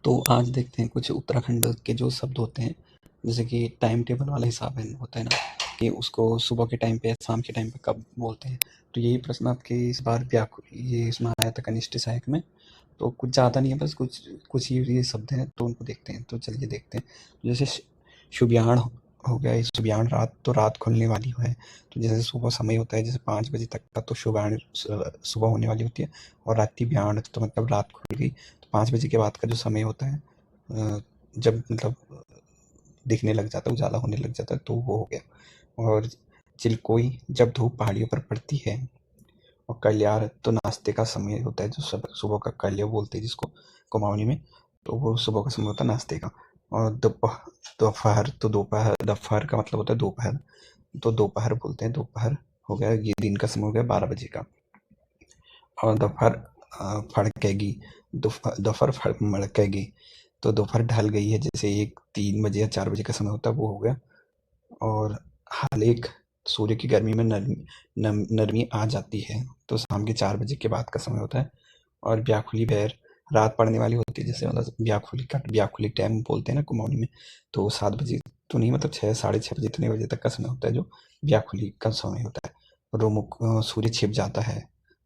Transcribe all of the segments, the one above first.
तो आज देखते हैं कुछ उत्तराखंड के जो शब्द होते हैं, जैसे कि टाइम टेबल वाला हिसाब है होता है ना, कि उसको सुबह के टाइम पे या शाम के टाइम पे कब बोलते हैं। तो यही प्रश्न आपके इस बार ये इसमें आया था कनिष्ठ सहायक में। तो कुछ ज़्यादा नहीं है, बस कुछ कुछ ही ये शब्द हैं, तो उनको देखते हैं। तो चलिए देखते हैं। जैसे शुभयाण हो गया, इस शुभयाण रात, तो रात खुलने वाली है। तो जैसे सुबह समय होता है, जैसे 5 बजे तक का, तो शुभयाण सुबह होने वाली होती है। और रात्रिब्याण तो मतलब रात खुल गई। तो 5 बजे के बाद का जो समय होता है, जब मतलब दिखने लग जाता है, उजाला होने लग जाता है, तो वो हो गया। और चिलकोई, जब धूप पहाड़ियों पर पड़ती है। और कल्याण तो नाश्ते का समय होता है, जो सुबह का कल्य बोलते हैं जिसको कुमाऊनी में। तो वो सुबह का समय होता है नाश्ते का। और दोपहर, तो दोपहर का मतलब होता है दोपहर, तो दोपहर बोलते हैं। दोपहर हो गया, ये दिन का समय हो गया 12 बजे का। और दोपहर फड़केगी, दोपहर मड़केगी, तो दोपहर ढल गई है, जैसे 1-3 बजे या 4 बजे का समय होता है, वो हो गया। और हालेक, सूर्य की गर्मी में नरमी आ जाती है, तो शाम के 4 बजे के बाद का समय होता है। और व्याकुली बेर, रात पड़ने वाली होती है, जैसे मतलब व्याकुली टाइम बोलते हैं ना कुमाऊनी में। तो 7 बजे तो नहीं, मतलब 6, साढ़े 6 बजे, इतने बजे तक का समय होता है जो व्याकुली का समय होता है। रोमुख, सूर्य छिप जाता है।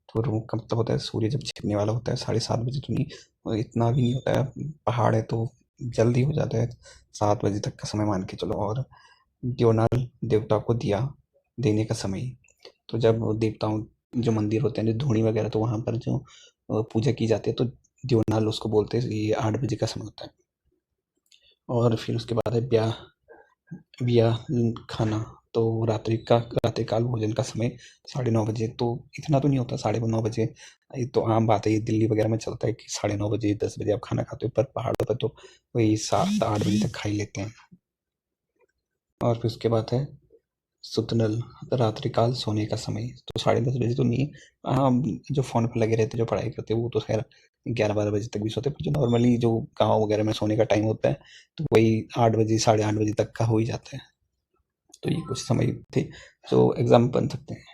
तो रोमुख का मतलब होता है सूर्य जब छिपने वाला होता है, 7:30 बजे तो नहीं, और इतना भी नहीं होता है, पहाड़ है तो जल्दी हो जाता है, 7 बजे तक का समय मान के चलो। और द्योनाल, देवता को दिया देने का समय। तो जब देवताओं, जो मंदिर होते हैं, जो धूणी वगैरह, तो वहाँ पर जो पूजा की जाती है, तो द्योनाल उसको बोलते हैं। ये 8 बजे का समय होता है। और फिर उसके बाद है ब्याह, ब्याह खाना, तो रात्रिकाल भोजन का समय 9:30 बजे। तो इतना तो नहीं होता 9:30 बजे, ये तो आम बात है, ये दिल्ली वगैरह में चलता है कि 9:30 बजे 10 बजे आप खाना खाते हो, पर पहाड़ों पर तो वही 7-8 बजे तक खा ही लेते हैं। और फिर उसके बाद है सुतनल, रात्रिकाल सोने का समय, तो 10:30 बजे तो नहीं। हाँ, जो फ़ोन पे लगे रहते हैं, जो पढ़ाई करते हैं, वो तो खैर 11-12 बजे तक भी सोते हैं, पर जो नॉर्मली जो गाँव वगैरह में सोने का टाइम होता है, तो वही 8 बजे, 8:30 बजे तक का हो ही जाता है। तो ये कुछ समय थे जो एग्ज़ाम बन सकते हैं।